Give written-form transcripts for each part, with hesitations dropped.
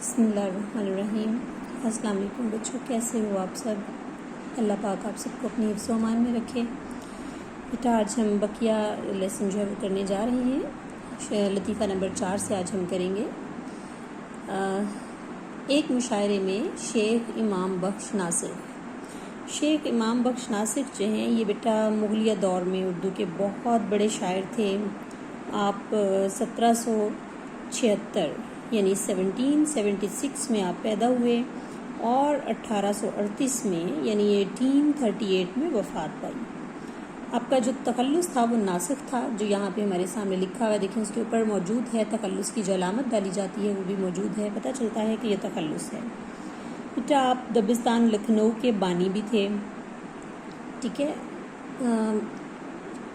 بسم اللہ الرحمن الرحیم۔ السلام علیکم بچوں، کیسے ہو آپ سب؟ اللہ پاک آپ سب کو اپنی حفظ و امان میں رکھے۔ بیٹا آج ہم بقیہ لیسن جو ہے وہ کرنے جا رہے ہیں، لطیفہ نمبر 4 سے آج ہم کریں گے۔ ایک مشاعرے میں شیخ امام بخش ناصر۔ شیخ امام بخش ناصر جو ہیں یہ بیٹا مغلیہ دور میں اردو کے بہت بڑے شاعر تھے۔ آپ 1776 یعنی 1776 میں آپ پیدا ہوئے اور 1838 میں یعنی 1838 میں وفات پائی۔ آپ کا جو تخلص تھا وہ ناسخ تھا، جو یہاں پہ ہمارے سامنے لکھا ہوا ہے، دیکھیں اس کے اوپر موجود ہے، تخلص کی جو علامت ڈالی جاتی ہے وہ بھی موجود ہے، پتہ چلتا ہے کہ یہ تخلص ہے۔ بیٹا آپ دبستان لکھنؤ کے بانی بھی تھے، ٹھیک ہے۔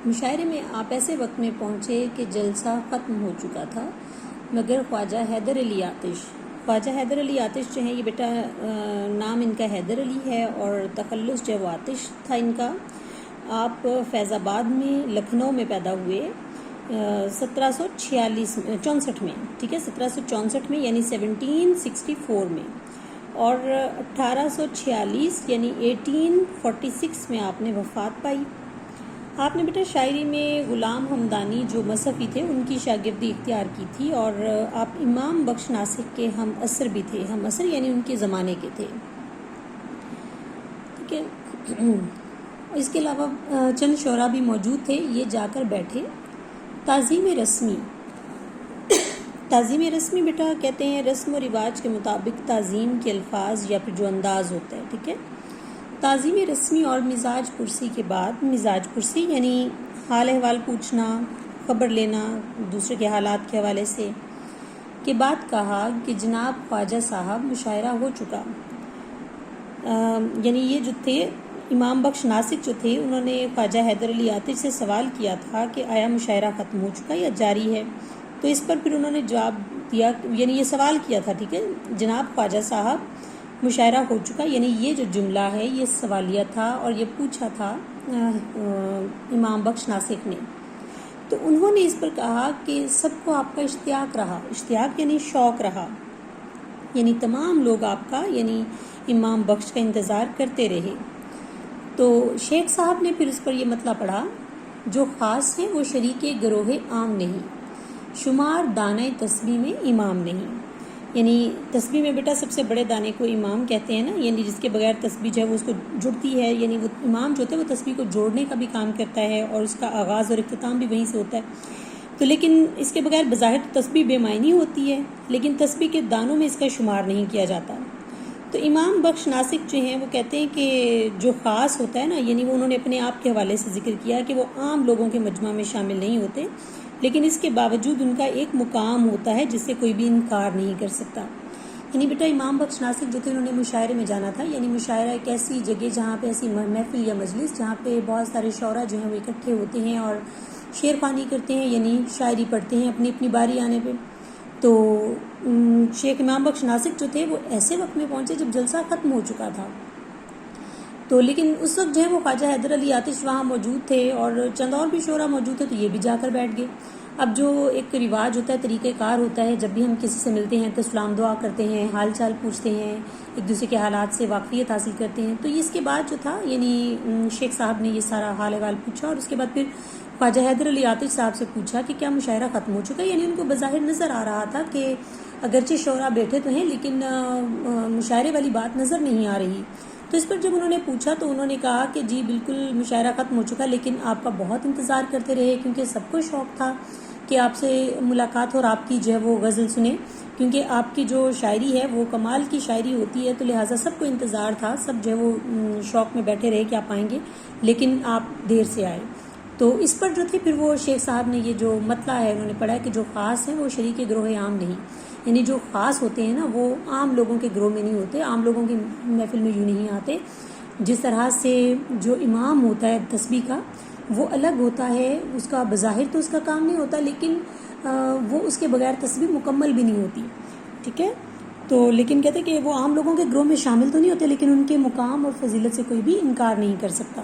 مشاعرے میں آپ ایسے وقت میں پہنچے کہ جلسہ ختم ہو چکا تھا، مگر خواجہ حیدر علی آتش جو ہیں یہ بیٹا نام ان کا حیدر علی ہے اور تخلص جو وہ آتش تھا ان کا۔ آپ فیض آباد میں لکھنؤ میں پیدا ہوئے 1764 میں، ٹھیک ہے، 1764 میں یعنی 1764 میں، اور 1846 یعنی 1846 میں آپ نے وفات پائی۔ آپ نے بیٹا شاعری میں غلام حمدانی جو مصحفی تھے ان کی شاگردی اختیار کی تھی، اور آپ امام بخش ناصر کے ہم عصر بھی تھے، ہم عصر یعنی ان کے زمانے کے تھے، ٹھیک ہے۔ اس کے علاوہ چند شعراء بھی موجود تھے، یہ جا کر بیٹھے۔ تعظیم رسمی بیٹا کہتے ہیں رسم و رواج کے مطابق تعظیم کے الفاظ یا پھر جو انداز ہوتا ہے، ٹھیک ہے۔ تعظیم رسمی اور مزاج پرسی کے بعد، مزاج پرسی یعنی حال احوال پوچھنا، خبر لینا دوسرے کے حالات کے حوالے سے، کے بعد کہا کہ جناب خواجہ صاحب مشاعرہ ہو چکا۔ یعنی یہ جو تھے امام بخش ناصر جو تھے انہوں نے خواجہ حیدر علی آتش سے سوال کیا تھا کہ آیا مشاعرہ ختم ہو چکا یا جاری ہے، تو اس پر پھر انہوں نے جواب دیا، یعنی یہ سوال کیا تھا، ٹھیک ہے، جناب خواجہ صاحب مشاعرہ ہو چکا، یعنی یہ جو جملہ ہے یہ سوالیہ تھا اور یہ پوچھا تھا امام بخش ناصر نے۔ تو انہوں نے اس پر کہا کہ سب کو آپ کا اشتیاق رہا، اشتیاق یعنی شوق رہا، یعنی تمام لوگ آپ کا یعنی امام بخش کا انتظار کرتے رہے۔ تو شیخ صاحب نے پھر اس پر یہ مطلع پڑھا، جو خاص ہیں وہ شریک گروہ عام نہیں، شمار دانہ تسبیح میں امام نہیں۔ یعنی تسبیح میں بیٹا سب سے بڑے دانے کو امام کہتے ہیں نا، یعنی جس کے بغیر تسبیح جو ہے وہ اس کو جڑتی ہے، یعنی وہ امام جو ہوتا ہے وہ تسبیح کو جوڑنے کا بھی کام کرتا ہے اور اس کا آغاز اور اختتام بھی وہیں سے ہوتا ہے۔ تو لیکن اس کے بغیر بظاہر تسبیح بے معنی ہوتی ہے، لیکن تسبیح کے دانوں میں اس کا شمار نہیں کیا جاتا۔ تو امام بخش ناصر جو ہیں وہ کہتے ہیں کہ جو خاص ہوتا ہے نا، یعنی وہ انہوں نے اپنے آپ کے حوالے سے ذکر کیا کہ وہ عام لوگوں کے مجمع میں شامل نہیں ہوتے، لیکن اس کے باوجود ان کا ایک مقام ہوتا ہے جس سے کوئی بھی انکار نہیں کر سکتا۔ یعنی بیٹا امام بخش ناصر جو تھے انہوں نے مشاعرے میں جانا تھا، یعنی مشاعرہ ایک ایسی جگہ جہاں پہ ایسی محفل یا مجلس جہاں پہ بہت سارے شعراء جو ہیں وہ اکٹھے ہوتے ہیں اور شعر خوانی کرتے ہیں، یعنی شاعری پڑھتے ہیں اپنی اپنی باری آنے پہ۔ تو شیخ امام بخش ناصر جو تھے وہ ایسے وقت میں پہنچے جب جلسہ ختم ہو چکا تھا، تو لیکن اس وقت جو ہے وہ خواجہ حیدر علی آتش وہاں موجود تھے اور چند اور بھی شعراء موجود تھے، تو یہ بھی جا کر بیٹھ گئے۔ اب جو ایک رواج ہوتا ہے، طریقہ کار ہوتا ہے، جب بھی ہم کسی سے ملتے ہیں تو سلام دعا کرتے ہیں، حال چال پوچھتے ہیں، ایک دوسرے کے حالات سے واقفیت حاصل کرتے ہیں۔ تو اس کے بعد جو تھا یعنی شیخ صاحب نے یہ سارا حال احوال پوچھا، اور اس کے بعد پھر خواجہ حیدر علی آتش صاحب سے پوچھا کہ کیا مشاعرہ ختم ہو چکا ہے۔ یعنی ان کو بظاہر نظر آ رہا تھا کہ اگرچہ شعراء بیٹھے تو ہیں لیکن مشاعرے والی بات نظر نہیں آ رہی۔ تو اس پر جب انہوں نے پوچھا تو انہوں نے کہا کہ جی بالکل مشاعرہ ختم ہو چکا، لیکن آپ کا بہت انتظار کرتے رہے، کیونکہ سب کو شوق تھا کہ آپ سے ملاقات اور آپ کی جو ہے وہ غزل سنیں، کیونکہ آپ کی جو شاعری ہے وہ کمال کی شاعری ہوتی ہے، تو لہٰذا سب کو انتظار تھا، سب جو ہے وہ شوق میں بیٹھے رہے کہ آپ آئیں گے، لیکن آپ دیر سے آئے۔ تو اس پر جو تھے پھر وہ شیخ صاحب نے یہ جو مطلع ہے انہوں نے پڑھا کہ جو خاص ہیں وہ شریک گروہ عام نہیں، یعنی جو خاص ہوتے ہیں نا وہ عام لوگوں کے گروہ میں نہیں ہوتے، عام لوگوں کی محفل میں یوں نہیں آتے۔ جس طرح سے جو امام ہوتا ہے تسبیح کا وہ الگ ہوتا ہے، اس کا بظاہر تو اس کا کام نہیں ہوتا، لیکن وہ اس کے بغیر تسبیح مکمل بھی نہیں ہوتی، ٹھیک ہے۔ تو لیکن کہتے ہیں کہ وہ عام لوگوں کے گروہ میں شامل تو نہیں ہوتے، لیکن ان کے مقام اور فضیلت سے کوئی بھی انکار نہیں کر سکتا۔